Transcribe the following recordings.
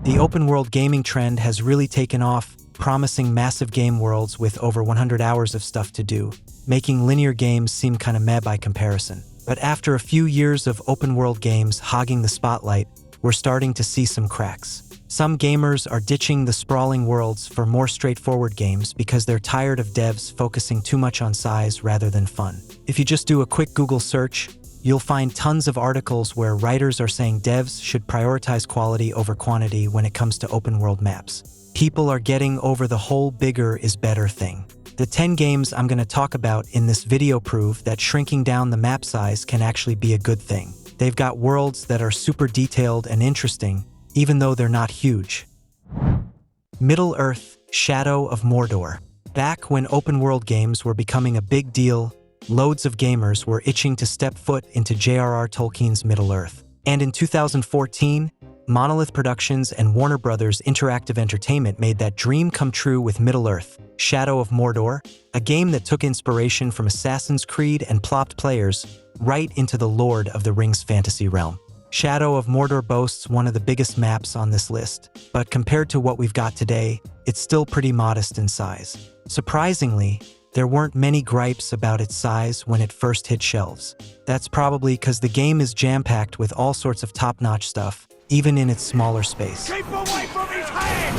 The open-world gaming trend has really taken off, promising massive game worlds with over 100 hours of stuff to do, making linear games seem kinda meh by comparison. But after a few years of open-world games hogging the spotlight, we're starting to see some cracks. Some gamers are ditching the sprawling worlds for more straightforward games because they're tired of devs focusing too much on size rather than fun. If you just do a quick Google search, you'll find tons of articles where writers are saying devs should prioritize quality over quantity when it comes to open-world maps. People are getting over the whole bigger is better thing. The 10 games I'm going to talk about in this video prove that shrinking down the map size can actually be a good thing. They've got worlds that are super detailed and interesting, even though they're not huge. Middle-earth: Shadow of Mordor. Back when open-world games were becoming a big deal, loads of gamers were itching to step foot into J.R.R. Tolkien's Middle-earth. And in 2014, Monolith Productions and Warner Brothers Interactive Entertainment made that dream come true with Middle-earth: Shadow of Mordor, a game that took inspiration from Assassin's Creed and plopped players right into the Lord of the Rings fantasy realm. Shadow of Mordor boasts one of the biggest maps on this list, but compared to what we've got today, it's still pretty modest in size. Surprisingly, there weren't many gripes about its size when it first hit shelves. That's probably because the game is jam-packed with all sorts of top-notch stuff, even in its smaller space. Keep away from his head!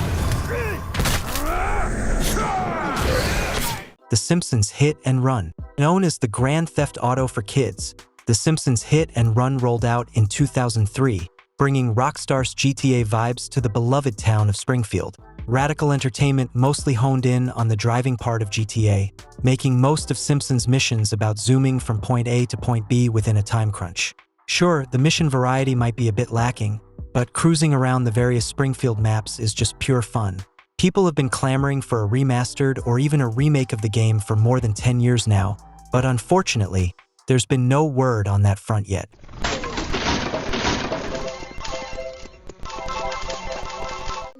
The Simpsons Hit and Run. Known as the Grand Theft Auto for kids, The Simpsons Hit and Run rolled out in 2003, bringing Rockstar's GTA vibes to the beloved town of Springfield. Radical Entertainment mostly honed in on the driving part of GTA, making most of Simpsons missions about zooming from point A to point B within a time crunch. Sure, the mission variety might be a bit lacking, but cruising around the various Springfield maps is just pure fun. People have been clamoring for a remastered or even a remake of the game for more than 10 years now, but unfortunately, there's been no word on that front yet.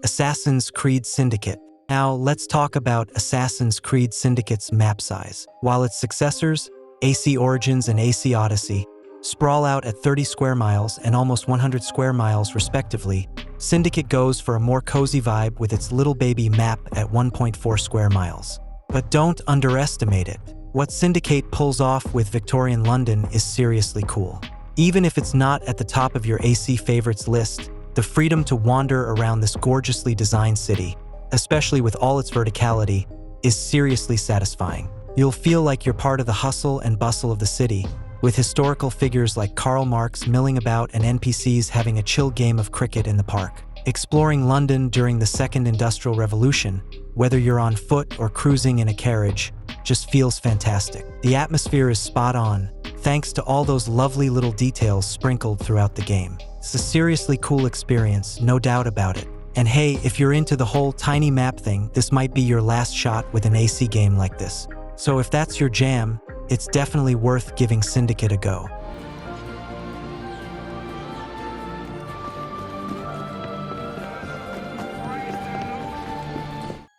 Assassin's Creed Syndicate. Now, let's talk about Assassin's Creed Syndicate's map size. While its successors, AC Origins and AC Odyssey, sprawl out at 30 square miles and almost 100 square miles respectively, Syndicate goes for a more cozy vibe with its little baby map at 1.4 square miles. But don't underestimate it. What Syndicate pulls off with Victorian London is seriously cool. Even if it's not at the top of your AC favorites list, the freedom to wander around this gorgeously designed city, especially with all its verticality, is seriously satisfying. You'll feel like you're part of the hustle and bustle of the city, with historical figures like Karl Marx milling about and NPCs having a chill game of cricket in the park. Exploring London during the Second Industrial Revolution, whether you're on foot or cruising in a carriage, just feels fantastic. The atmosphere is spot on, thanks to all those lovely little details sprinkled throughout the game. It's a seriously cool experience, no doubt about it. And hey, if you're into the whole tiny map thing, this might be your last shot with an AC game like this. So if that's your jam, it's definitely worth giving Syndicate a go.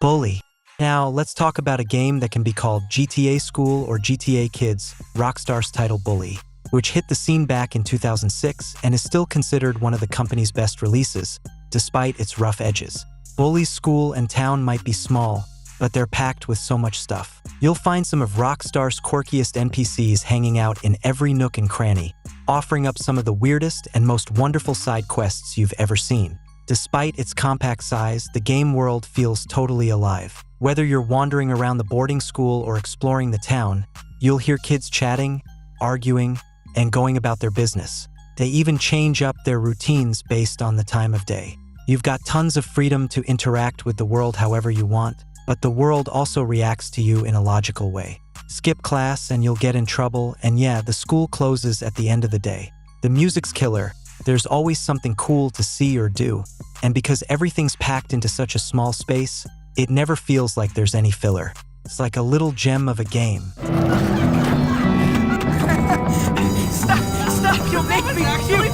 Bully. Now, let's talk about a game that can be called GTA School or GTA Kids, Rockstar's title Bully, which hit the scene back in 2006 and is still considered one of the company's best releases, despite its rough edges. Bully's school and town might be small, but they're packed with so much stuff. You'll find some of Rockstar's quirkiest NPCs hanging out in every nook and cranny, offering up some of the weirdest and most wonderful side quests you've ever seen. Despite its compact size, the game world feels totally alive. Whether you're wandering around the boarding school or exploring the town, you'll hear kids chatting, arguing, and going about their business. They even change up their routines based on the time of day. You've got tons of freedom to interact with the world however you want, but the world also reacts to you in a logical way. Skip class and you'll get in trouble, and yeah, the school closes at the end of the day. The music's killer. There's always something cool to see or do, and because everything's packed into such a small space, it never feels like there's any filler. It's like a little gem of a game. Stop, you'll make me actually.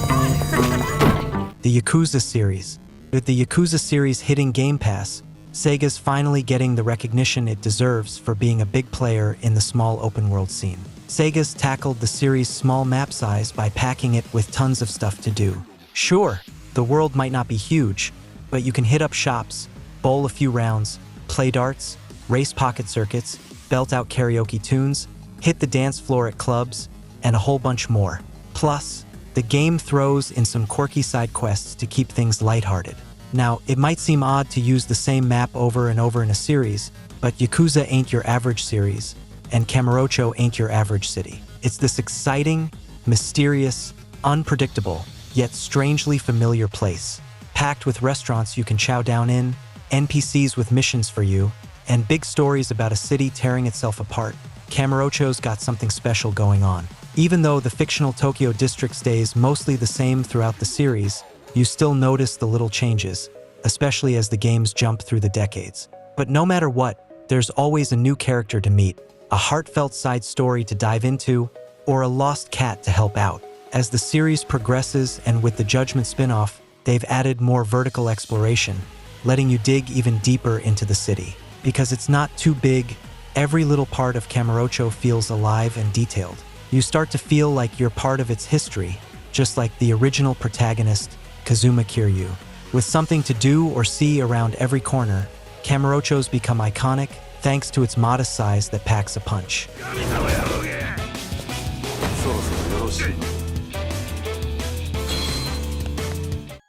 The Yakuza series. With the Yakuza series hitting Game Pass, Sega's finally getting the recognition it deserves for being a big player in the small open-world scene. Sega's tackled the series' small map size by packing it with tons of stuff to do. Sure, the world might not be huge, but you can hit up shops, bowl a few rounds, play darts, race pocket circuits, belt out karaoke tunes, hit the dance floor at clubs, and a whole bunch more. Plus, the game throws in some quirky side quests to keep things lighthearted. Now, it might seem odd to use the same map over and over in a series, but Yakuza ain't your average series, and Kamurocho ain't your average city. It's this exciting, mysterious, unpredictable, yet strangely familiar place, packed with restaurants you can chow down in, NPCs with missions for you, and big stories about a city tearing itself apart. Kamurocho's got something special going on. Even though the fictional Tokyo district stays mostly the same throughout the series, you still notice the little changes, especially as the games jump through the decades. But no matter what, there's always a new character to meet, a heartfelt side story to dive into, or a lost cat to help out. As the series progresses and with the Judgment spin-off, they've added more vertical exploration, letting you dig even deeper into the city. Because it's not too big, every little part of Kamurocho feels alive and detailed. You start to feel like you're part of its history, just like the original protagonist, Kazuma Kiryu. With something to do or see around every corner, Kamurocho's become iconic thanks to its modest size that packs a punch.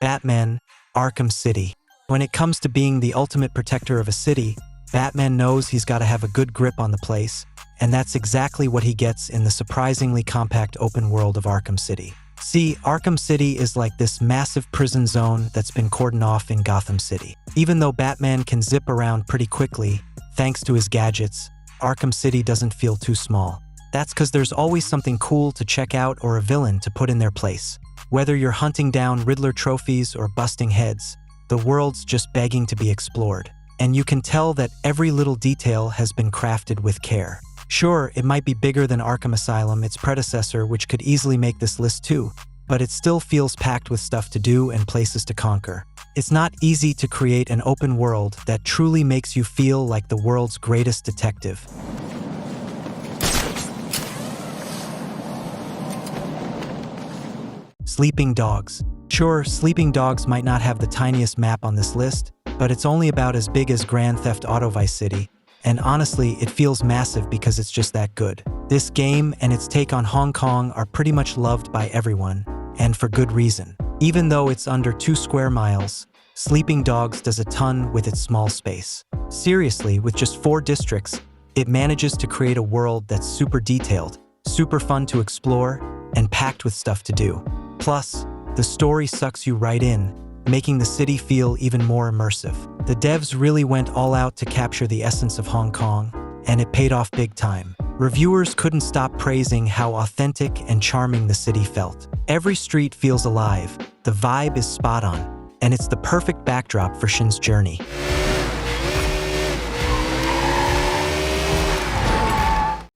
Batman, Arkham City. When it comes to being the ultimate protector of a city, Batman knows he's got to have a good grip on the place, and that's exactly what he gets in the surprisingly compact open world of Arkham City. See, Arkham City is like this massive prison zone that's been cordoned off in Gotham City. Even though Batman can zip around pretty quickly, thanks to his gadgets, Arkham City doesn't feel too small. That's because there's always something cool to check out or a villain to put in their place. Whether you're hunting down Riddler trophies or busting heads, the world's just begging to be explored. And you can tell that every little detail has been crafted with care. Sure, it might be bigger than Arkham Asylum, its predecessor, which could easily make this list too, but it still feels packed with stuff to do and places to conquer. It's not easy to create an open world that truly makes you feel like the world's greatest detective. Sleeping Dogs. Sure, Sleeping Dogs might not have the tiniest map on this list, but it's only about as big as Grand Theft Auto Vice City, and honestly, it feels massive because it's just that good. This game and its take on Hong Kong are pretty much loved by everyone, and for good reason. Even though it's under 2 square miles, Sleeping Dogs does a ton with its small space. Seriously, with just 4 districts, it manages to create a world that's super detailed, super fun to explore, and packed with stuff to do. Plus, the story sucks you right in, making the city feel even more immersive. The devs really went all out to capture the essence of Hong Kong, and it paid off big time. Reviewers couldn't stop praising how authentic and charming the city felt. Every street feels alive, the vibe is spot on, and it's the perfect backdrop for Shin's journey.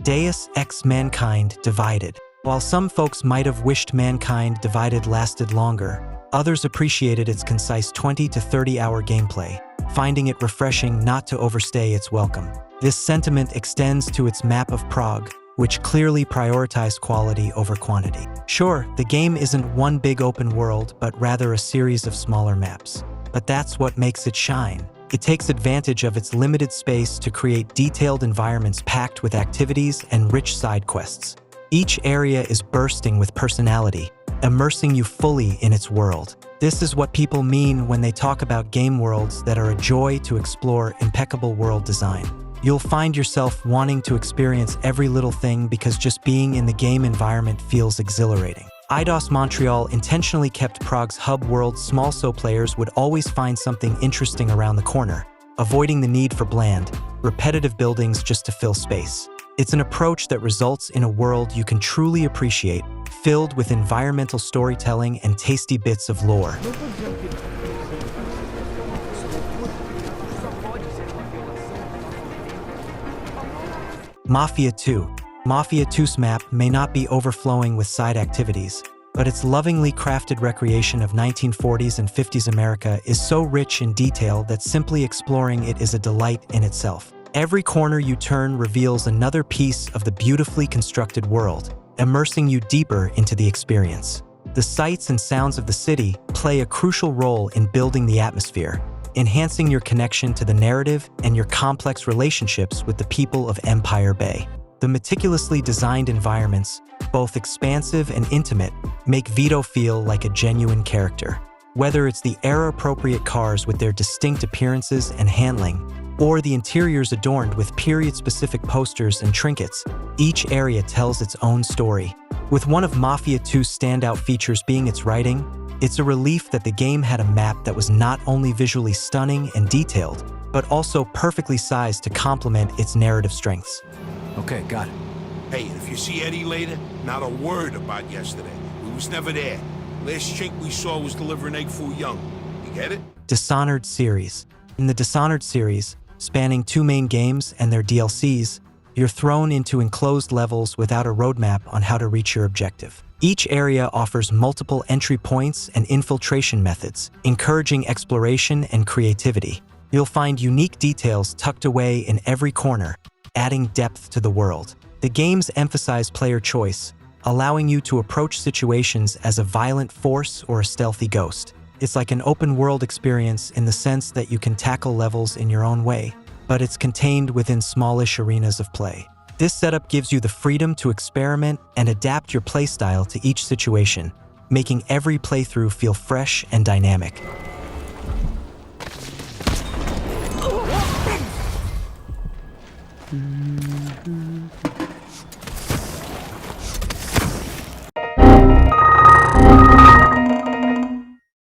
Deus Ex Mankind Divided. While some folks might have wished Mankind Divided lasted longer, others appreciated its concise 20 to 30-hour gameplay, finding it refreshing not to overstay its welcome. This sentiment extends to its map of Prague, which clearly prioritized quality over quantity. Sure, the game isn't one big open world, but rather a series of smaller maps. But that's what makes it shine. It takes advantage of its limited space to create detailed environments packed with activities and rich side quests. Each area is bursting with personality, immersing you fully in its world. This is what people mean when they talk about game worlds that are a joy to explore. Impeccable world design. You'll find yourself wanting to experience every little thing because just being in the game environment feels exhilarating. Eidos Montreal intentionally kept Prague's hub world small so players would always find something interesting around the corner, avoiding the need for bland, repetitive buildings just to fill space. It's an approach that results in a world you can truly appreciate, filled with environmental storytelling and tasty bits of lore. Mafia 2. Mafia 2's map may not be overflowing with side activities, but its lovingly crafted recreation of 1940s and 50s America is so rich in detail that simply exploring it is a delight in itself. Every corner you turn reveals another piece of the beautifully constructed world, immersing you deeper into the experience. The The sights and sounds of the city play a crucial role in building the atmosphere, enhancing your connection to the narrative and your complex relationships with the people of Empire Bay. The meticulously designed environments, both expansive and intimate, make Vito feel like a genuine character. Whether it's the era-appropriate cars with their distinct appearances and handling, or the interiors adorned with period-specific posters and trinkets, each area tells its own story. With one of Mafia 2's standout features being its writing, it's a relief that the game had a map that was not only visually stunning and detailed, but also perfectly sized to complement its narrative strengths. Okay, got it. Hey, and if you see Eddie later, not a word about yesterday. We was never there. Last chink we saw was delivering egg foo young. You get it? Dishonored series. In the Dishonored series, spanning 2 main games and their DLCs, you're thrown into enclosed levels without a roadmap on how to reach your objective. Each area offers multiple entry points and infiltration methods, encouraging exploration and creativity. You'll find unique details tucked away in every corner, adding depth to the world. The games emphasize player choice, allowing you to approach situations as a violent force or a stealthy ghost. It's like an open-world experience in the sense that you can tackle levels in your own way, but it's contained within smallish arenas of play. This setup gives you the freedom to experiment and adapt your playstyle to each situation, making every playthrough feel fresh and dynamic.